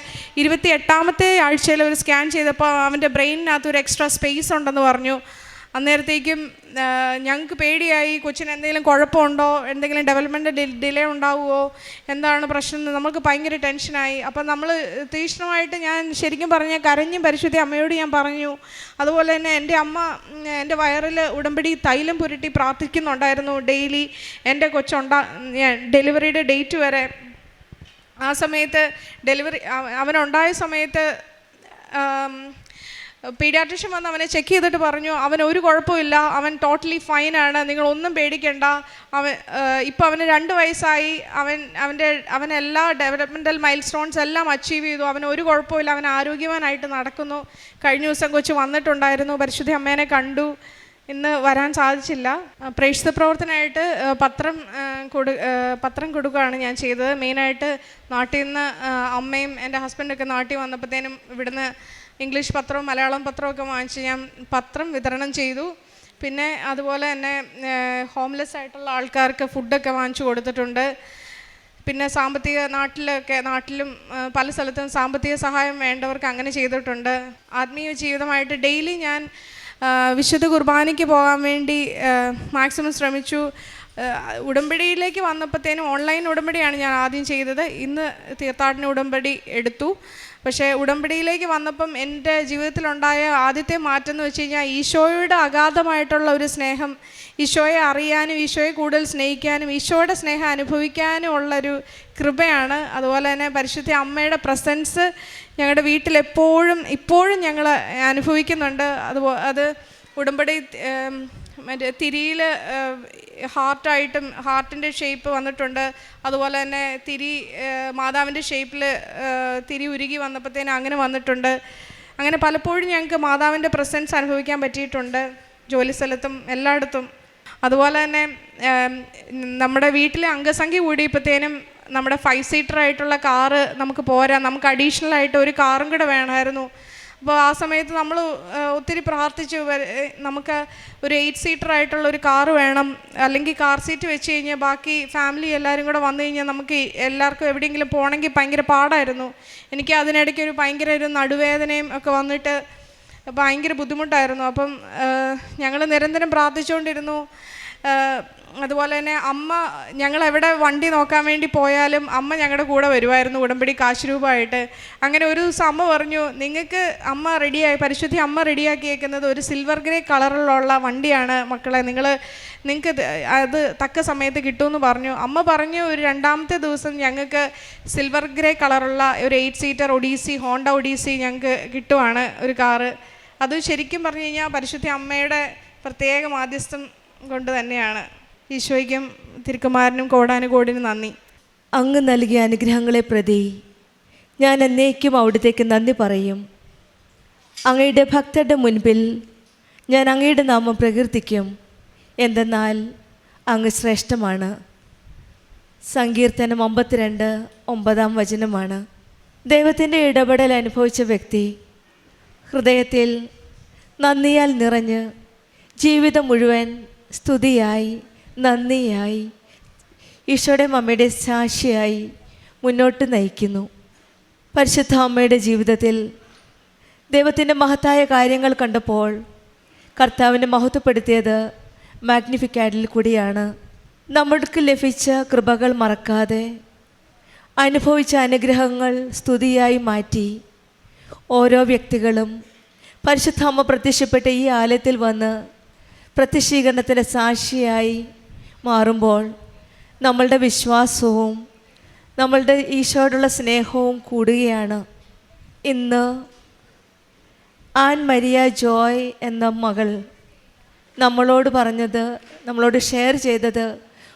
28ാമത്തെ ആഴ്ചയിൽ ഒരു സ്കാൻ ചെയ്തപ്പോൾ അവൻ്റെ ബ്രെയിനിനകത്ത് ഒരു എക്സ്ട്രാ സ്പേസ് ഉണ്ടെന്ന് പറഞ്ഞു. അന്നേരത്തേക്കും ഞങ്ങൾക്ക് പേടിയായി, കൊച്ചിന് എന്തെങ്കിലും കുഴപ്പമുണ്ടോ, എന്തെങ്കിലും ഡെവലപ്മെൻറ്റ് ഡിലേ ഉണ്ടാവുമോ, എന്താണ് പ്രശ്നം എന്ന് നമുക്ക് ഭയങ്കര ടെൻഷനായി. അപ്പം നമ്മൾ തീക്ഷ്ണമായിട്ട് ഞാൻ ശരിക്കും പറഞ്ഞാൽ കരഞ്ഞും പരിശുദ്ധ അമ്മയോട് ഞാൻ പറഞ്ഞു. അതുപോലെ തന്നെ എൻ്റെ വയറിൽ ഉടമ്പടി തൈലം പുരട്ടി പ്രാർത്ഥിക്കുന്നുണ്ടായിരുന്നു ഡെയിലി, എൻ്റെ ഡെലിവറിയുടെ ഡേറ്റ് വരെ. ആ സമയത്ത് അവനുണ്ടായ സമയത്ത് പീഡിയാട്രിഷ്യൻ വന്ന് അവനെ ചെക്ക് ചെയ്തിട്ട് പറഞ്ഞു, അവൻ ഒരു കുഴപ്പമില്ല, അവൻ ടോട്ടലി ഫൈനാണ്, നിങ്ങളൊന്നും പേടിക്കണ്ട. ഇപ്പോൾ അവന് 2 വയസ്സായി, അവൻ എല്ലാ ഡെവലപ്മെൻറ്റൽ മൈൽ സ്റ്റോൺസ് എല്ലാം അച്ചീവ് ചെയ്തു, അവന് ഒരു കുഴപ്പമില്ല, അവൻ ആരോഗ്യവാനായിട്ട് നടക്കുന്നു. കഴിഞ്ഞ ദിവസം കൊച്ച് വന്നിട്ടുണ്ടായിരുന്നു, പരിശുദ്ധ അമ്മേനെ കണ്ടു. ഇന്ന് വരാൻ സാധിച്ചില്ല. പ്രേക്ഷിത പ്രവർത്തനമായിട്ട് പത്രം കൊടുക്കുകയാണ് ഞാൻ ചെയ്തത്. മെയിനായിട്ട് നാട്ടിൽ നിന്ന് അമ്മയും എൻ്റെ ഹസ്ബൻഡൊക്കെ നാട്ടിൽ വന്നപ്പോഴത്തേനും ഇവിടുന്ന് ഇംഗ്ലീഷ് പത്രവും മലയാളം പത്രമൊക്കെ വാങ്ങിച്ച് ഞാൻ പത്രം വിതരണം ചെയ്തു. പിന്നെ അതുപോലെ തന്നെ ഹോംലെസ് ആയിട്ടുള്ള ആൾക്കാർക്ക് ഫുഡൊക്കെ വാങ്ങിച്ചു കൊടുത്തിട്ടുണ്ട്. പിന്നെ നാട്ടിലും പല സ്ഥലത്തും സാമ്പത്തിക സഹായം വേണ്ടവർക്ക് അങ്ങനെ ചെയ്തിട്ടുണ്ട്. ആത്മീയ ജീവിതമായിട്ട് ഡെയിലി ഞാൻ വിശുദ്ധ കുർബാനയ്ക്ക് പോകാൻ വേണ്ടി മാക്സിമം ശ്രമിച്ചു. ഉടമ്പടിയിലേക്ക് വന്നപ്പോഴത്തേനും ഓൺലൈൻ ഉടമ്പടിയാണ് ഞാൻ ആദ്യം ചെയ്തത്. ഇന്ന് തീർത്ഥാടന ഉടമ്പടി എടുത്തു. പക്ഷേ ഉടമ്പടിയിലേക്ക് വന്നപ്പം എൻ്റെ ജീവിതത്തിലുണ്ടായ ആദ്യത്തെ മാറ്റം എന്ന് വെച്ച് കഴിഞ്ഞാൽ ഈശോയുടെ അഗാധമായിട്ടുള്ള ഒരു സ്നേഹം, ഈശോയെ അറിയാനും ഈശോയെ കൂടുതൽ സ്നേഹിക്കാനും ഈശോയുടെ സ്നേഹം അനുഭവിക്കാനും ഉള്ളൊരു കൃപയാണ്. അതുപോലെ തന്നെ പരിശുദ്ധ അമ്മയുടെ പ്രസൻസ് ഞങ്ങളുടെ ഇപ്പോഴും ഞങ്ങൾ അനുഭവിക്കുന്നുണ്ട്. അത് ഉടമ്പടി തിരിയിൽ ഹാർട്ടിൻ്റെ ഷേപ്പ് വന്നിട്ടുണ്ട്. അതുപോലെ തന്നെ മാതാവിൻ്റെ ഷേപ്പിൽ തിരി ഉരുകി വന്നപ്പോഴത്തേനും അങ്ങനെ വന്നിട്ടുണ്ട്. അങ്ങനെ പലപ്പോഴും ഞങ്ങൾക്ക് മാതാവിൻ്റെ പ്രസൻസ് അനുഭവിക്കാൻ പറ്റിയിട്ടുണ്ട്, ജോലി സ്ഥലത്തും എല്ലായിടത്തും. അതുപോലെ തന്നെ നമ്മുടെ വീട്ടിലെ അംഗസംഖ്യ കൂടിയപ്പോഴത്തേനും നമ്മുടെ 5 സീറ്ററായിട്ടുള്ള കാറ് നമുക്ക് പോരാ, നമുക്ക് അഡീഷണലായിട്ട് ഒരു കാറും കൂടെ വേണമായിരുന്നു. അപ്പോൾ ആ സമയത്ത് നമ്മൾ ഒത്തിരി പ്രാർത്ഥിച്ചു, നമുക്ക് ഒരു 8 സീറ്ററായിട്ടുള്ള ഒരു കാറ് വേണം, അല്ലെങ്കിൽ കാർ സീറ്റ് വെച്ച് കഴിഞ്ഞാൽ ബാക്കി ഫാമിലി എല്ലാവരും കൂടെ വന്നു കഴിഞ്ഞാൽ നമുക്ക് എല്ലാവർക്കും എവിടെയെങ്കിലും പോകണമെങ്കിൽ ഭയങ്കര പാടായിരുന്നു. എനിക്ക് അതിനിടയ്ക്ക് ഭയങ്കര ഒരു നടുവേദനയും ഒക്കെ വന്നിട്ട് ഭയങ്കര ബുദ്ധിമുട്ടായിരുന്നു. അപ്പം ഞങ്ങൾ നിരന്തരം പ്രാർത്ഥിച്ചുകൊണ്ടിരുന്നു. അതുപോലെ തന്നെ ഞങ്ങൾ എവിടെ വണ്ടി നോക്കാൻ വേണ്ടി പോയാലും അമ്മ ഞങ്ങളുടെ കൂടെ വരുമായിരുന്നു, ഉടമ്പടി കാശ് രൂപമായിട്ട്. അങ്ങനെ ഒരു ദിവസം അമ്മ പറഞ്ഞു, നിങ്ങൾക്ക് പരിശുദ്ധി അമ്മ റെഡിയാക്കിയേക്കുന്നത് ഒരു സിൽവർ ഗ്രേ കളറിലുള്ള വണ്ടിയാണ് മക്കളെ, നിങ്ങൾക്ക് അത് തക്ക സമയത്ത് കിട്ടുമെന്ന് പറഞ്ഞു. അമ്മ പറഞ്ഞു ഒരു 2ാമത്തെ ദിവസം ഞങ്ങൾക്ക് സിൽവർ ഗ്രേ കളറുള്ള ഒരു 8 സീറ്റർ ഹോണ്ട ഒഡീസി ഞങ്ങൾക്ക് കിട്ടുവാണ് ഒരു കാറ്. അത് ശരിക്കും പറഞ്ഞു കഴിഞ്ഞാൽ പരിശുദ്ധ അമ്മയുടെ പ്രത്യേക മാധ്യസ്ഥം കൊണ്ട് തന്നെയാണ്. ഈശോയ്ക്കും തിരുക്കുമാരനും കോടാനുകോടിനും നന്ദി. അങ്ങ് നൽകിയ അനുഗ്രഹങ്ങളെ പ്രതി ഞാൻ എന്നേക്കും അവിടത്തേക്ക് നന്ദി പറയും. അങ്ങയുടെ ഭക്തരുടെ മുൻപിൽ ഞാൻ അങ്ങയുടെ നാമം പ്രകീർത്തിക്കും. എന്തെന്നാൽ അങ്ങ് ശ്രേഷ്ഠമാണ്. സങ്കീർത്തനം 52:9 ദൈവത്തിൻ്റെ ഇടപെടൽ അനുഭവിച്ച വ്യക്തി ഹൃദയത്തിൽ നന്ദിയാൽ നിറഞ്ഞ് ജീവിതം മുഴുവൻ സ്തുതിയായി നന്ദിയായി ഈശോയുടെ അമ്മയുടെ സാക്ഷിയായി മുന്നോട്ട് നയിക്കുന്നു. പരിശുദ്ധ അമ്മയുടെ ജീവിതത്തിൽ ദൈവത്തിൻ്റെ മഹത്തായ കാര്യങ്ങൾ കണ്ടപ്പോൾ കർത്താവിനെ മഹത്വപ്പെടുത്തിയത് മാഗ്നിഫിക്കാറ്റിൽ കൂടിയാണ്. നമ്മൾക്ക് ലഭിച്ച കൃപകൾ മറക്കാതെ അനുഭവിച്ച അനുഗ്രഹങ്ങൾ സ്തുതിയായി മാറ്റി ഓരോ വ്യക്തികളും പരിശുദ്ധ അമ്മ പ്രത്യക്ഷപ്പെട്ട ഈ ആലയത്തിൽ വന്ന് പ്രത്യക്ഷീകരണത്തിൻ്റെ സാക്ഷിയായി മാറുമ്പോൾ നമ്മളുടെ വിശ്വാസവും നമ്മളുടെ ഈശോയോടുള്ള സ്നേഹവും കൂടുകയാണ്. ഇന്ന് ആൻ മരിയ ജോയ് എന്ന മകൾ നമ്മളോട് പറഞ്ഞത്, നമ്മളോട് ഷെയർ ചെയ്തത്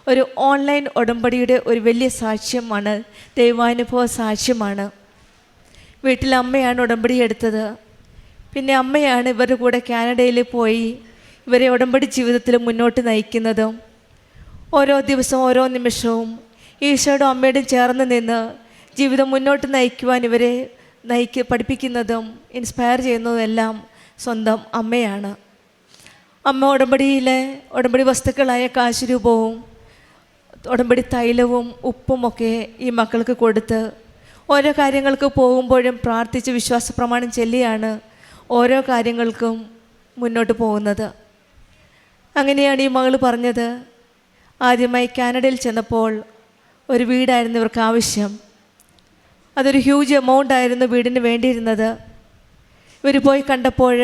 ഒരു ഓൺലൈൻ ഉടമ്പടിയുടെ ഒരു വലിയ സാക്ഷ്യമാണ്, ദൈവാനുഭവ സാക്ഷ്യമാണ്. വീട്ടിൽ അമ്മയാണ് ഉടമ്പടി എടുത്തത്. പിന്നെ അമ്മയാണ് ഇവരുടെ കൂടെ കാനഡയിൽ പോയി ഇവരെ ഉടമ്പടി ജീവിതത്തിൽ മുന്നോട്ട് നയിക്കുന്നതും ഓരോ ദിവസവും ഓരോ നിമിഷവും ഈശോയുടെ അമ്മയോടും ചേർന്ന് നിന്ന് ജീവിതം മുന്നോട്ട് നയിക്കുവാൻ ഇവരെ പഠിപ്പിക്കുന്നതും ഇൻസ്പയർ ചെയ്യുന്നതും എല്ലാം സ്വന്തം അമ്മയാണ്. അമ്മ ഉടമ്പടി വസ്തുക്കളായ കാശുരൂപവും ഉടമ്പടി തൈലവും ഉപ്പുമൊക്കെ ഈ മക്കൾക്ക് കൊടുത്ത് ഓരോ കാര്യങ്ങൾക്ക് പോകുമ്പോഴും പ്രാർത്ഥിച്ച് വിശ്വാസ പ്രമാണം ചൊല്ലിയാണ് ഓരോ കാര്യങ്ങൾക്കും മുന്നോട്ട് പോകുന്നത്. അങ്ങനെയാണ് ഈ മകൾ പറഞ്ഞത്, ആദ്യമായി കാനഡയിൽ ചെന്നപ്പോൾ ഒരു വീടായിരുന്നു ഇവർക്ക് ആവശ്യം. അതൊരു ഹ്യൂജ് എമൗണ്ട് ആയിരുന്നു വീടിന് വേണ്ടിയിരുന്നത്. ഇവർ പോയി കണ്ടപ്പോൾ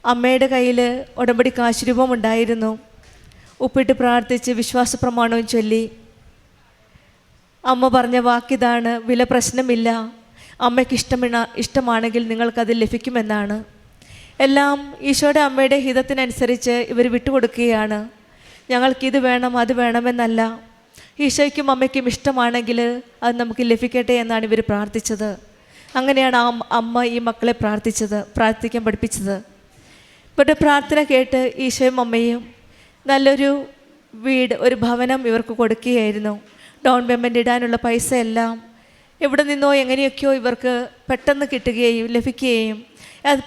അമ്മയുടെ കയ്യിൽ ഉടമ്പടി കാശുരൂപം ഉണ്ടായിരുന്നു. ഉപ്പിട്ട് പ്രാർത്ഥിച്ച് വിശ്വാസ പ്രമാണവും ചൊല്ലി. അമ്മ പറഞ്ഞ വാക്കിതാണ്, വില പ്രശ്നമില്ല, അമ്മയ്ക്ക് ഇഷ്ടമാണെങ്കിൽ നിങ്ങൾക്കത് ലഭിക്കുമെന്നാണ്. എല്ലാം ഈശോയുടെ അമ്മയുടെ ഹിതത്തിനനുസരിച്ച് ഇവർ വിട്ടുകൊടുക്കുകയാണ്. ഞങ്ങൾക്കിത് വേണം അത് വേണമെന്നല്ല, ഈശോയ്ക്കും അമ്മയ്ക്കും ഇഷ്ടമാണെങ്കിൽ അത് നമുക്ക് ലഭിക്കട്ടെ എന്നാണ് ഇവർ പ്രാർത്ഥിച്ചത്. അങ്ങനെയാണ് അമ്മ ഈ മക്കളെ പ്രാർത്ഥിക്കാൻ പഠിപ്പിച്ചത്. ഇവരുടെ പ്രാർത്ഥന കേട്ട് ഈശോയും അമ്മയും നല്ലൊരു വീട്, ഒരു ഭവനം ഇവർക്ക് കൊടുക്കുകയായിരുന്നു. ഡൗൺ പേയ്മെൻ്റ് ഇടാനുള്ള പൈസ എല്ലാം എവിടെ നിന്നോ എങ്ങനെയൊക്കെയോ ഇവർക്ക് പെട്ടെന്ന് കിട്ടുകയും ലഭിക്കുകയും അത്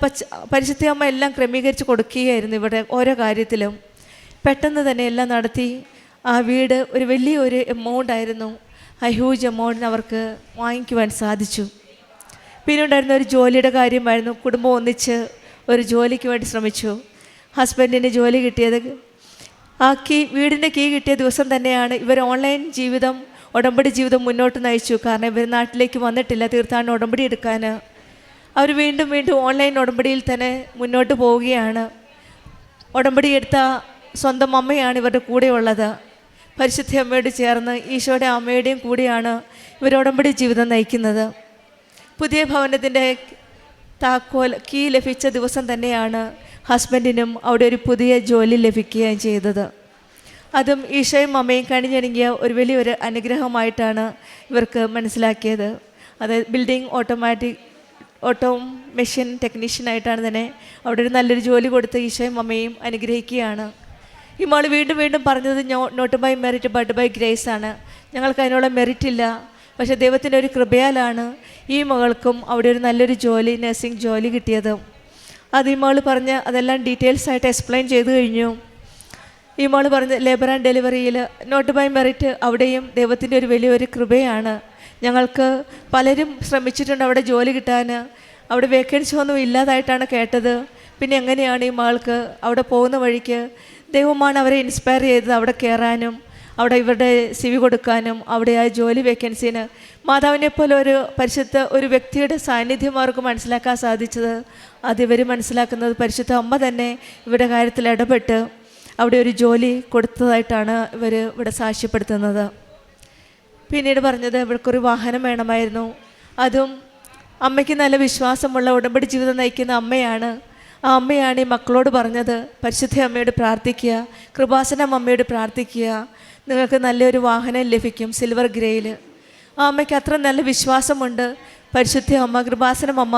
പരിശുദ്ധ അമ്മ എല്ലാം ക്രമീകരിച്ച് കൊടുക്കുകയായിരുന്നു. ഇവിടെ ഓരോ കാര്യത്തിലും പെട്ടെന്ന് തന്നെ എല്ലാം നടത്തി. ആ വീട് ഒരു വലിയൊരു എമൗണ്ട് ആയിരുന്നു. ആ ഹ്യൂജ് എമൗണ്ടിന് അവർക്ക് വാങ്ങിക്കുവാൻ സാധിച്ചു. പിന്നെ ഉണ്ടായിരുന്ന ഒരു ജോലിയുടെ കാര്യമായിരുന്നു. കുടുംബം ഒന്നിച്ച് ഒരു ജോലിക്ക് വേണ്ടി ശ്രമിച്ചു. ഹസ്ബൻഡിന് ജോലി കിട്ടിയത്, വീടിൻ്റെ കീ കിട്ടിയ ദിവസം തന്നെയാണ് ഇവർ ഓൺലൈൻ ജീവിതം, ഉടമ്പടി ജീവിതം മുന്നോട്ട് നയിച്ചു. കാരണം ഇവർ നാട്ടിലേക്ക് വന്നിട്ടില്ല തീർത്ഥാടന ഉടമ്പടി എടുക്കാൻ. അവർ വീണ്ടും ഓൺലൈൻ ഉടമ്പടിയിൽ തന്നെ മുന്നോട്ട് പോവുകയാണ്. ഉടമ്പടി എടുത്ത സ്വന്തം അമ്മയാണ് ഇവരുടെ കൂടെ ഉള്ളത്. പരിശുദ്ധ അമ്മയോട് ചേർന്ന് ഈശോയുടെ അമ്മയുടെയും കൂടിയാണ് ഇവർ ഉടമ്പടി ജീവിതം നയിക്കുന്നത്. പുതിയ ഭവനത്തിൻ്റെ കീ ലഭിച്ച ദിവസം തന്നെയാണ് ഹസ്ബൻഡിനും അവിടെ ഒരു പുതിയ ജോലി ലഭിക്കുകയും ചെയ്തത്. അതും ഈശോയും അമ്മയും കണിഞ്ഞൊരുങ്ങിയ ഒരു വലിയൊരു അനുഗ്രഹമായിട്ടാണ് ഇവർക്ക് മനസ്സിലാക്കിയത്. അത് ബിൽഡിംഗ് ഓട്ടോമേഷൻ ടെക്നീഷ്യനായിട്ടാണ് തന്നെ അവിടെ ഒരു നല്ലൊരു ജോലി കൊടുത്ത് ഈശോയും അമ്മയും അനുഗ്രഹിക്കുകയാണ്. ഈ മോൾ വീണ്ടും പറഞ്ഞത് not by merit but by grace ആണ്. ഞങ്ങൾക്ക് അതിനുള്ള മെറിറ്റ് ഇല്ല, പക്ഷേ ദൈവത്തിൻ്റെ ഒരു കൃപയാലാണ് ഈ മകൾക്കും അവിടെ ഒരു നല്ലൊരു ജോലി, നഴ്സിംഗ് ജോലി കിട്ടിയത്. അത് ഈ മോൾ പറഞ്ഞ് അതെല്ലാം ഡീറ്റെയിൽസ് ആയിട്ട് എക്സ്പ്ലെയിൻ ചെയ്ത് കഴിഞ്ഞു. ഈ മോൾ പറഞ്ഞ് ലേബർ ആൻഡ് ഡെലിവറിയിൽ നോട്ട് ബൈ മെറിറ്റ് അവിടെയും ദൈവത്തിൻ്റെ ഒരു വലിയൊരു കൃപയാണ്. ഞങ്ങൾക്ക് പലരും ശ്രമിച്ചിട്ടുണ്ട് അവിടെ ജോലി കിട്ടാൻ, അവിടെ വേക്കൻസി ഒന്നും ഇല്ലാതായിട്ടാണ് കേട്ടത്. പിന്നെ എങ്ങനെയാണ് ഈ മകൾക്ക് അവിടെ പോകുന്ന വഴിക്ക് ദൈവമാണ് അവരെ ഇൻസ്പയർ ചെയ്തത് അവിടെ കയറാനും അവിടെ ഇവരുടെ CV കൊടുക്കാനും അവിടെ ആ ജോലി വേക്കൻസിന് മാതാവിനെ പോലെ ഒരു വ്യക്തിയുടെ സാന്നിധ്യം അവർക്ക് മനസ്സിലാക്കാൻ സാധിച്ചത്. അതിവർ മനസ്സിലാക്കുന്നത് പരിശുദ്ധ അമ്മ തന്നെ ഇവരുടെ കാര്യത്തിൽ ഇടപെട്ട് അവിടെ ഒരു ജോലി കൊടുത്തതായിട്ടാണ് ഇവർ ഇവിടെ സാക്ഷ്യപ്പെടുത്തുന്നത്. പിന്നീട് പറഞ്ഞത് ഇവർക്കൊരു വാഹനം വേണമായിരുന്നു. അതും അമ്മയ്ക്ക് നല്ല വിശ്വാസമുള്ള ഉടമ്പടി ജീവിതം നയിക്കുന്ന അമ്മയാണ്. ആ അമ്മയാണ് ഈ മക്കളോട് പറഞ്ഞത്, പരിശുദ്ധ അമ്മയോട് പ്രാർത്ഥിക്കുക, കൃപാസനം അമ്മയോട് പ്രാർത്ഥിക്കുക, നിങ്ങൾക്ക് നല്ലൊരു വാഹനം ലഭിക്കും സിൽവർ ഗ്രേയിൽ. ആ അമ്മയ്ക്ക് അത്ര നല്ല വിശ്വാസമുണ്ട്. പരിശുദ്ധ അമ്മ, കൃപാസനം അമ്മ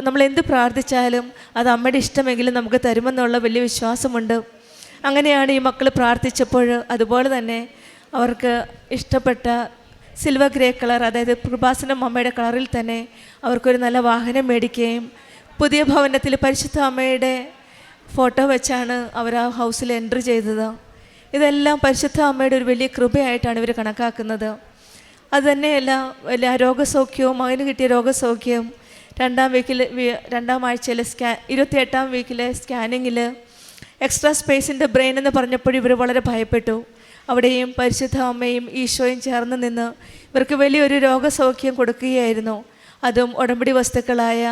നമ്മൾ എന്ത് പ്രാർത്ഥിച്ചാലും അത് അമ്മയുടെ ഇഷ്ടമെങ്കിലും നമുക്ക് തരുമെന്നുള്ള വലിയ വിശ്വാസമുണ്ട്. അങ്ങനെയാണ് ഈ മക്കൾ പ്രാർത്ഥിച്ചപ്പോൾ അതുപോലെ തന്നെ അവർക്ക് ഇഷ്ടപ്പെട്ട സിൽവർ ഗ്രേ കളർ, അതായത് കൃപാസനം അമ്മയുടെ കളറിൽ തന്നെ അവർക്കൊരു നല്ല വാഹനം മേടിക്കുകയും പുതിയ ഭവനത്തിൽ പരിശുദ്ധ അമ്മയുടെ ഫോട്ടോ വെച്ചാണ് അവർ ആ ഹൗസിൽ എൻട്രി ചെയ്തത്. ഇതെല്ലാം പരിശുദ്ധ അമ്മയുടെ ഒരു വലിയ കൃപയായിട്ടാണ് ഇവർ കണക്കാക്കുന്നത്. അതുതന്നെയല്ല, വലിയ രോഗസൗഖ്യവും മകന് കിട്ടിയ രോഗസൗഖ്യം 2ാം ആഴ്ചയിലെ 28ാം വീക്കിലെ സ്കാനിങ്ങിൽ എക്സ്ട്രാ സ്പേസിൻ്റെ ബ്രെയിൻ എന്ന് പറഞ്ഞപ്പോൾ ഇവർ വളരെ ഭയപ്പെട്ടു. അവിടെയും പരിശുദ്ധ അമ്മയും ഈശോയും ചേർന്ന് നിന്ന് ഇവർക്ക് വലിയൊരു രോഗസൗഖ്യം കൊടുക്കുകയായിരുന്നു. അതും ഉടമ്പടി വസ്തുക്കളായ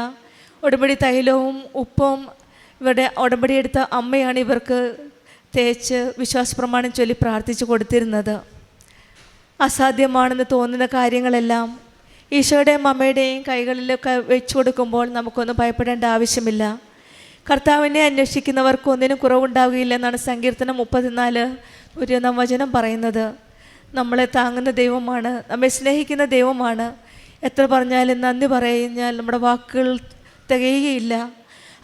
ഉടമ്പടി തൈലവും ഉപ്പും ഇവരുടെ ഉടമ്പടി എടുത്ത അമ്മയാണ് ഇവർക്ക് തേച്ച് വിശ്വാസപ്രമാണം ചൊല്ലി പ്രാർത്ഥിച്ചു കൊടുത്തിരുന്നത്. അസാധ്യമാണെന്ന് തോന്നുന്ന കാര്യങ്ങളെല്ലാം ഈശോയുടെയും അമ്മയുടെയും കൈകളിലൊക്കെ വെച്ചു കൊടുക്കുമ്പോൾ നമുക്കൊന്നും ഭയപ്പെടേണ്ട ആവശ്യമില്ല. കർത്താവിനെ അന്വേഷിക്കുന്നവർക്ക് ഒന്നിനും കുറവുണ്ടാവുകയില്ല എന്നാണ് സങ്കീർത്തനം 34 വചനം പറയുന്നത്. നമ്മളെ താങ്ങുന്ന ദൈവമാണ്, നമ്മെ സ്നേഹിക്കുന്ന ദൈവമാണ്. എത്ര പറഞ്ഞാലും നന്ദി പറഞ്ഞാൽ നമ്മുടെ വാക്കുകൾ തികയുകയില്ല.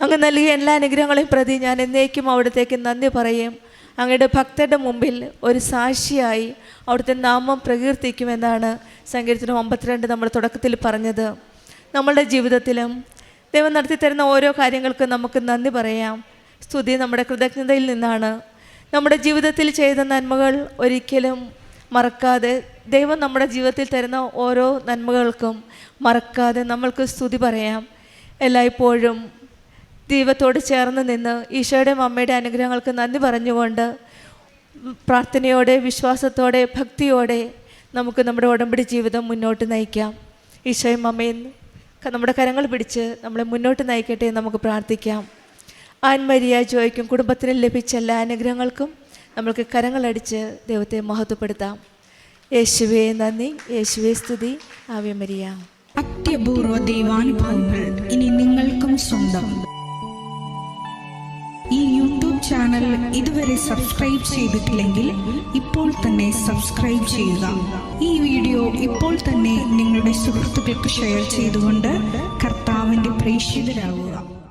അങ്ങ് നൽകിയ എല്ലാ അനുഗ്രഹങ്ങളെയും പ്രതി ഞാൻ എന്നേക്കും അവിടത്തേക്ക് നന്ദി പറയും. അങ്ങയുടെ ഭക്തരുടെ മുമ്പിൽ ഒരു സാക്ഷിയായി അവിടുത്തെ നാമം പ്രകീർത്തിക്കുമെന്നാണ് സങ്കീർത്തനം 52 നമ്മൾ തുടക്കത്തിൽ പറഞ്ഞത്. നമ്മളുടെ ജീവിതത്തിലും ദൈവം നടത്തി തരുന്ന ഓരോ കാര്യങ്ങൾക്കും നമുക്ക് നന്ദി പറയാം. സ്തുതി നമ്മുടെ കൃതജ്ഞതയിൽ നിന്നാണ്. നമ്മുടെ ജീവിതത്തിൽ ചെയ്ത നന്മകൾ ഒരിക്കലും മറക്കാതെ, ദൈവം നമ്മുടെ ജീവിതത്തിൽ തരുന്ന ഓരോ നന്മകൾക്കും മറക്കാതെ നമ്മൾക്ക് സ്തുതി പറയാം. എല്ലായ്പ്പോഴും ദൈവത്തോട് ചേർന്ന് നിന്ന് ഈശോയുടെയും അമ്മയുടെ അനുഗ്രഹങ്ങൾക്ക് നന്ദി പറഞ്ഞുകൊണ്ട് പ്രാർത്ഥനയോടെ, വിശ്വാസത്തോടെ, ഭക്തിയോടെ നമുക്ക് നമ്മുടെ ഉടമ്പടി ജീവിതം മുന്നോട്ട് നയിക്കാം. ഈശോയും അമ്മയും നമ്മുടെ കരങ്ങൾ പിടിച്ച് നമ്മളെ മുന്നോട്ട് നയിക്കട്ടെ നമുക്ക് പ്രാർത്ഥിക്കാം. ആൻമരിയ ജോയ്ക്കും കുടുംബത്തിനും ലഭിച്ച എല്ലാ അനുഗ്രഹങ്ങൾക്കും നമ്മൾക്ക് കരങ്ങളടിച്ച് ദൈവത്തെ മഹത്വപ്പെടുത്താം. യേശുവേ നന്ദി, യേശുവേ സ്തുതി. Ave Maria. അത്യപൂർവ ദൈവാനുഭവങ്ങൾ ഇനി നിങ്ങൾക്കും സ്വന്തം. ഈ യൂട്യൂബ് ചാനൽ ഇതുവരെ സബ്സ്ക്രൈബ് ചെയ്തിട്ടില്ലെങ്കിൽ ഇപ്പോൾ തന്നെ സബ്സ്ക്രൈബ് ചെയ്യുക. ഈ വീഡിയോ ഇപ്പോൾ തന്നെ നിങ്ങളുടെ സുഹൃത്തുക്കൾക്ക് ഷെയർ ചെയ്തുകൊണ്ട് കർത്താവിൻ്റെ പ്രേക്ഷിതരാകുക.